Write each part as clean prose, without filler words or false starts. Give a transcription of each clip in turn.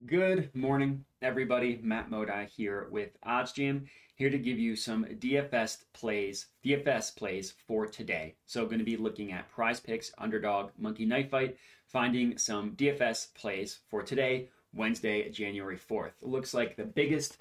Good morning, everybody. Matt Modi here with OddsJam, here to give you some DFS plays for today. So, going to be looking at PrizePicks, Underdog, Monkey Knife Fight, finding some DFS plays for today, Wednesday, January 4th. It looks like the biggest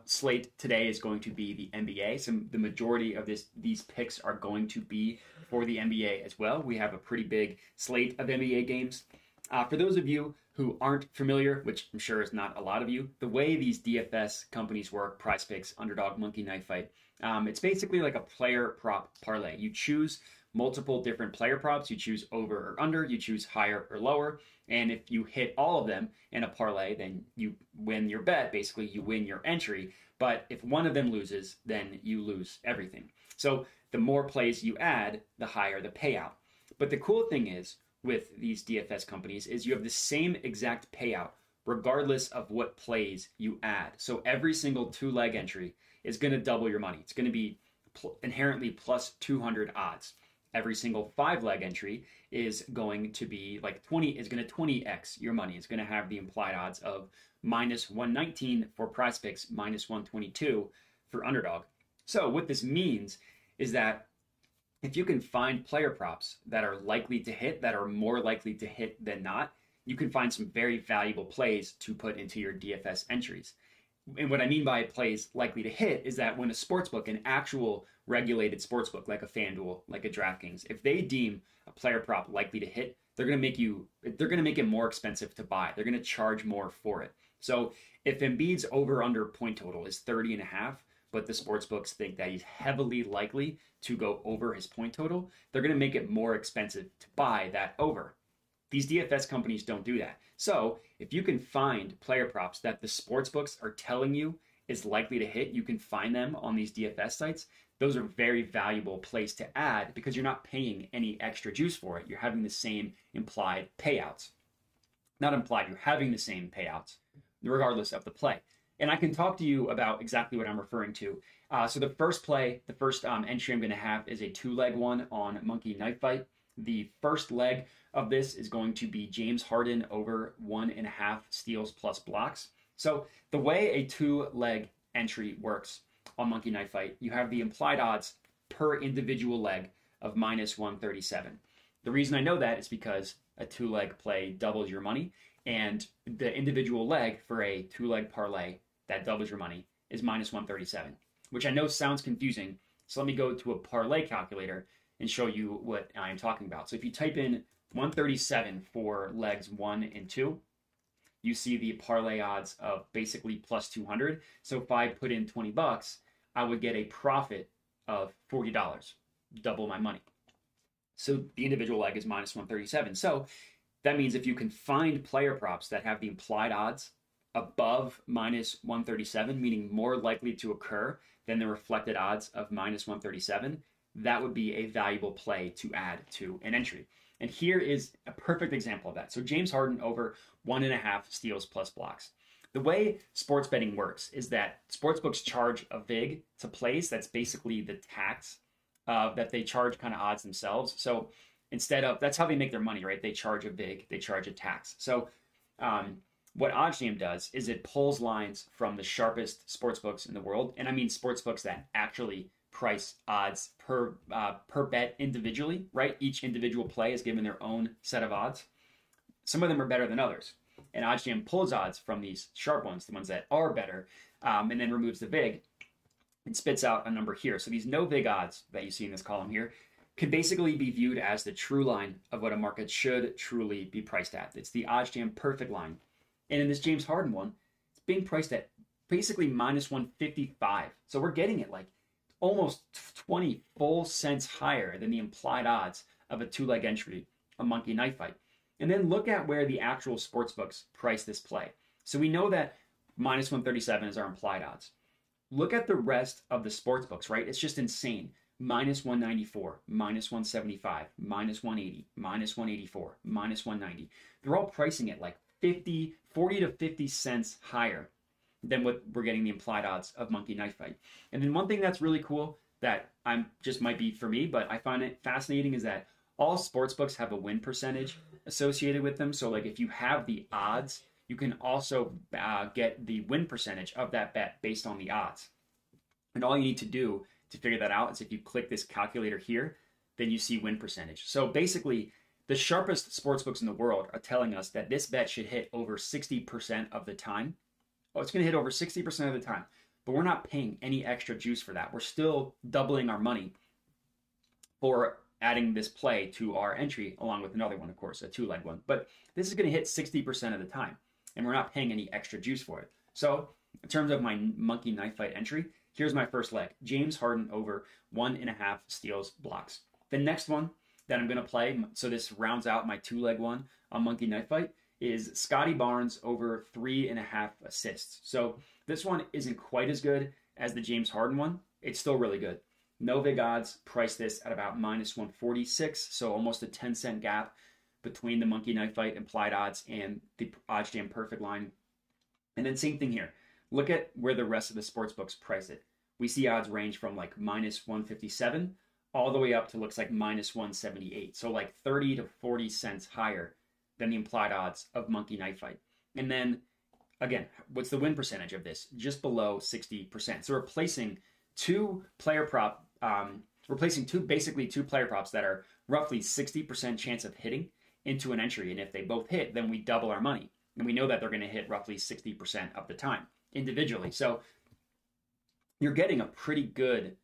slate today is going to be the NBA. So the majority of these picks are going to be for the NBA as well. We have a pretty big slate of NBA games. For those of you who aren't familiar, which I'm sure is not a lot of you, the way these DFS companies work, PrizePicks, Underdog, Monkey Knife Fight, it's basically like a player prop parlay. You choose multiple different player props. You choose over or under. You choose higher or lower. And if you hit all of them in a parlay, then you win your bet. Basically, you win your entry. But if one of them loses, then you lose everything. So the more plays you add, the higher the payout. But the cool thing is, with these DFS companies is you have the same exact payout regardless of what plays you add. So every single two-leg entry is going to double your money. It's going to be inherently plus 200 odds. Every single five-leg entry is going to be like 20x your money. It's going to have the implied odds of minus 119 for PrizePicks, minus 122 for Underdog. So what this means is that if you can find player props that are likely to hit, that are more likely to hit than not, you can find some very valuable plays to put into your DFS entries. And what I mean by plays likely to hit is that when a sportsbook, an actual regulated sportsbook like a FanDuel, like a DraftKings, if they deem a player prop likely to hit, they're going to make it more expensive to buy. They're going to charge more for it. So if Embiid's over/under point total is 30.5, but the sportsbooks think that he's heavily likely to go over his point total, they're going to make it more expensive to buy that over. These DFS companies don't do that. So if you can find player props that the sportsbooks are telling you is likely to hit, you can find them on these DFS sites. Those are very valuable plays to add because you're not paying any extra juice for it. You're having the same implied payouts. Not implied, you're having the same payouts regardless of the play. And I can talk to you about exactly what I'm referring to. So the first entry I'm going to have is a two-leg one on Monkey Knife Fight. The first leg of this is going to be James Harden over 1.5 steals plus blocks. So the way a two-leg entry works on Monkey Knife Fight, you have the implied odds per individual leg of minus 137. The reason I know that is because a two-leg play doubles your money, and the individual leg for a two-leg parlay that doubles your money is minus 137, which I know sounds confusing. So let me go to a parlay calculator and show you what I am talking about. So if you type in 137 for legs 1 and 2, you see the parlay odds of basically plus 200. So if I put in 20 bucks, I would get a profit of $40, double my money. So the individual leg is minus 137. So that means if you can find player props that have the implied odds above minus 137, meaning more likely to occur than the reflected odds of minus 137, that would be a valuable play to add to an entry. And here is a perfect example of that. So James Harden over 1.5 steals plus blocks. The way sports betting works is that sportsbooks charge a vig to place. That's basically the tax that they charge kind of odds themselves. So that's how they make their money, right? They charge a vig, they charge a tax. So what OddsJam does is it pulls lines from the sharpest sportsbooks in the world. And I mean sportsbooks that actually price odds per bet individually, right? Each individual play is given their own set of odds. Some of them are better than others. And OddsJam pulls odds from these sharp ones, the ones that are better, and then removes the vig and spits out a number here. So these no vig odds that you see in this column here could basically be viewed as the true line of what a market should truly be priced at. It's the OddsJam perfect line. And in this James Harden one, it's being priced at basically minus 155. So we're getting it like almost 20 full cents higher than the implied odds of a two-leg entry, a Monkey Knife Fight. And then look at where the actual sportsbooks price this play. So we know that minus 137 is our implied odds. Look at the rest of the sportsbooks, right? It's just insane. Minus 194, minus 175, minus 180, minus 184, minus 190. They're all pricing it like 40 to 50 cents higher than what we're getting the implied odds of Monkey Knife Fight. And then one thing that's really cool that just might be for me, but I find it fascinating is that all sportsbooks have a win percentage associated with them. So like if you have the odds you can also get the win percentage of that bet based on the odds. And all you need to do to figure that out is if you click this calculator here, then you see win percentage. So basically, the sharpest sportsbooks in the world are telling us that this bet should hit over 60% of the time. Oh, it's going to hit over 60% of the time, but we're not paying any extra juice for that. We're still doubling our money for adding this play to our entry, along with another one, of course, a two-leg one. But this is going to hit 60% of the time, and we're not paying any extra juice for it. So in terms of my monkey knife fight entry, here's my first leg. James Harden over 1.5 steals blocks. The next one that I'm going to play, so this rounds out my two-leg one on monkey knife fight, is Scotty Barnes over 3.5 assists. So this one isn't quite as good as the James Harden one. It's still really good. No vig odds price this at about -146, so almost a 10-cent gap between the monkey knife fight implied odds and the OddsJam perfect line. And then same thing here. Look at where the rest of the sports books price it. We see odds range from like -157 all the way up to looks like -178. So like 30 to 40 cents higher than the implied odds of monkey knife fight. And then again, what's the win percentage of this? Just below 60%. So replacing two player props that are roughly 60% chance of hitting into an entry. And if they both hit, then we double our money. And we know that they're going to hit roughly 60% of the time individually. So you're getting a pretty good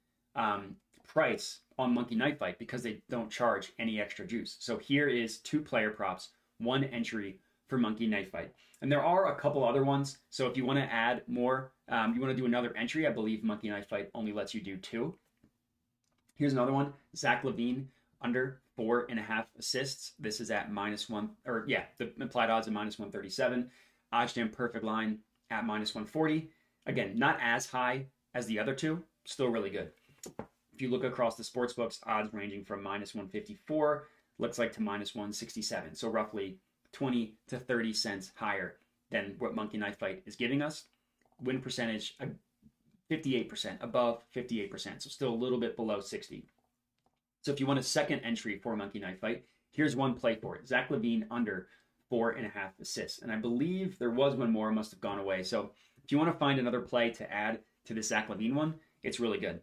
price on monkey knife fight because they don't charge any extra juice. So here is two player props, one entry for monkey knife fight. And there are a couple other ones. So if you want to add more, you want to do another entry, I believe monkey knife fight only lets you do two. Here's another one, Zach LaVine under 4.5 assists. This is at -1, or yeah, the implied odds at -137. OddsJam perfect line at -140. Again, not as high as the other two, still really good. If you look across the sports books, odds ranging from -154, looks like to -167. So roughly 20 to 30 cents higher than what monkey knife fight is giving us. Win percentage, 58%, above 58%. So still a little bit below 60. So if you want a second entry for monkey knife fight, here's one play for it. Zach LaVine under 4.5 assists. And I believe there was one more, must have gone away. So if you want to find another play to add to the Zach LaVine one, it's really good.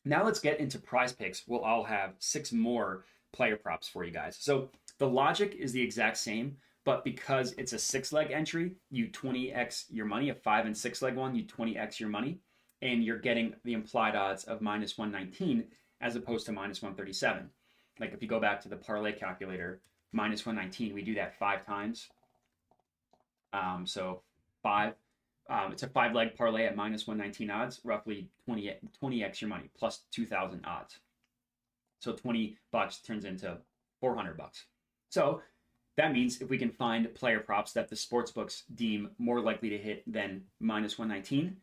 Now let's get into PrizePicks. We'll all have 6 more player props for you guys. So the logic is the exact same, but because it's a 6-leg entry, you 20x your money. A 5 and 6-leg one, you 20x your money, and you're getting the implied odds of -119 as opposed to -137. Like if you go back to the parlay calculator, -119, we do that 5 times. So 5. It's a 5-leg parlay at -119 odds, roughly 20x your money, plus 2,000 odds. So $20 turns into $400. So that means if we can find player props that the sportsbooks deem more likely to hit than -119,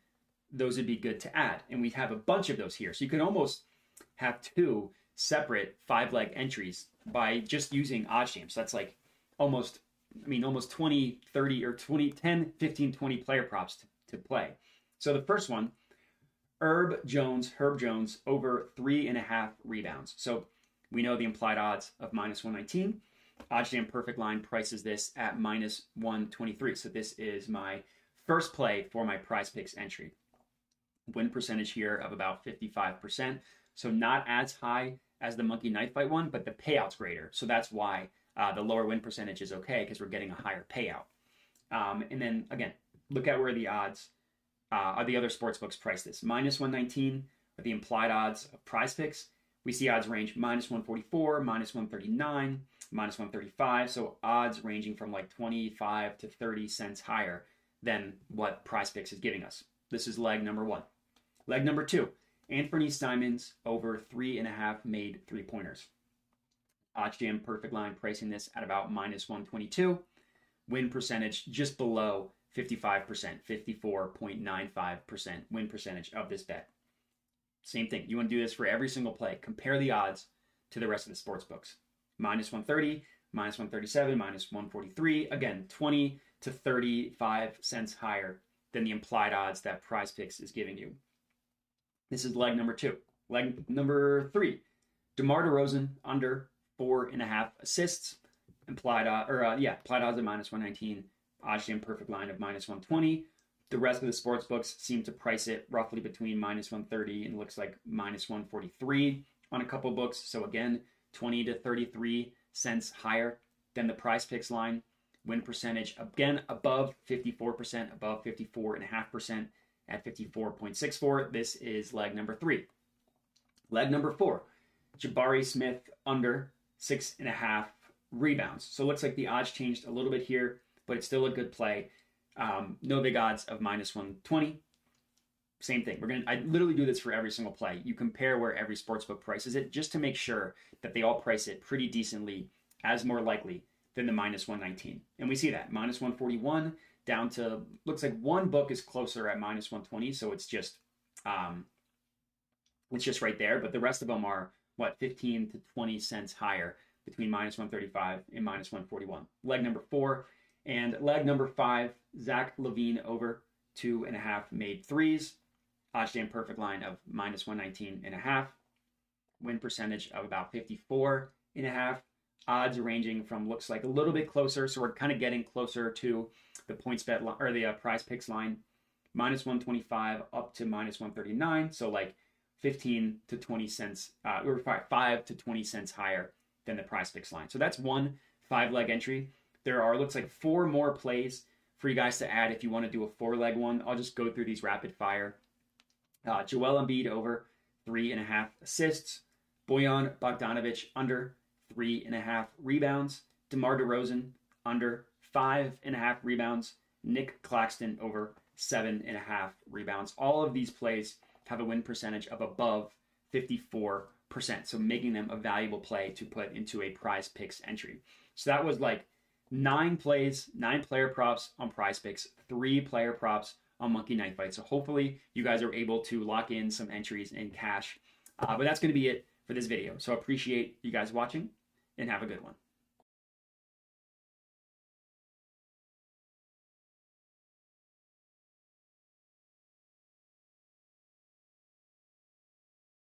those would be good to add. And we have a bunch of those here. So you can almost have 2 separate 5-leg entries by just using OddsJam. So that's like almost 20, 30, or 20, 10, 15, 20 player props to play. So the first one, Herb Jones over 3.5 rebounds. So we know the implied odds of -119. OddsJam perfect line prices this at -123. So this is my first play for my PrizePicks entry. Win percentage here of about 55%. So not as high as the monkey knife fight one, but the payout's greater. So that's why the lower win percentage is okay, because we're getting a higher payout. And then again, look at where the odds are. The other sportsbooks price this. -119 are the implied odds of PrizePicks. We see odds range -144, -139, -135. So odds ranging from like 25 to 30 cents higher than what PrizePicks is giving us. This is leg number 1. Leg number 2, Anthony Simons over 3.5 made 3-pointers. OddsJam perfect line pricing this at about -122. Win percentage just below 55%, 54.95% win percentage of this bet. Same thing. You want to do this for every single play. Compare the odds to the rest of the sports books. -130, -137, -143. Again, 20 to 35 cents higher than the implied odds that PrizePicks is giving you. This is leg number 2. Leg number 3, DeMar DeRozan under 4.5 assists. Implied odds at -119. OddsJam perfect line of minus 120. The rest of the sports books seem to price it roughly between minus 130 and looks like minus 143 on a couple books. So again, 20 to 33 cents higher than the PrizePicks line. Win percentage, again, above 54%, above 54.5% at 54.64. This is leg number 3. Leg number 4, Jabari Smith under 6.5 rebounds. So it looks like the odds changed a little bit here, but it's still a good play. No big odds of minus 120. Same thing. I literally do this for every single play. You compare where every sportsbook prices it just to make sure that they all price it pretty decently as more likely than the minus 119. And we see that minus 141 down to, looks like one book is closer at minus 120. So it's just right there. But the rest of them are 15 to 20 cents higher between minus 135 and minus 141. Leg number 4 and leg number 5, Zach LaVine over 2.5 made threes. OddsJam perfect line of minus 119.5. Win percentage of about 54.5. Odds ranging from, looks like a little bit closer. So we're kind of getting closer to the PointsBet or the PrizePicks line, minus 125 up to minus 139. So like 15 to 20 cents, or 5 to 20 cents higher than the PrizePicks line. So that's one 5-leg entry. There are, looks like 4 more plays for you guys to add if you want to do a 4-leg one. I'll just go through these rapid fire. Joel Embiid over 3.5 assists. Bojan Bogdanovic under 3.5 rebounds. DeMar DeRozan under 5.5 rebounds. Nick Claxton over 7.5 rebounds. All of these plays have a win percentage of above 54%. So making them a valuable play to put into a PrizePicks entry. So that was like 9 plays, 9 player props on PrizePicks, 3 player props on Monkey Knife Fight. So hopefully you guys are able to lock in some entries in cash. But that's going to be it for this video. So I appreciate you guys watching and have a good one.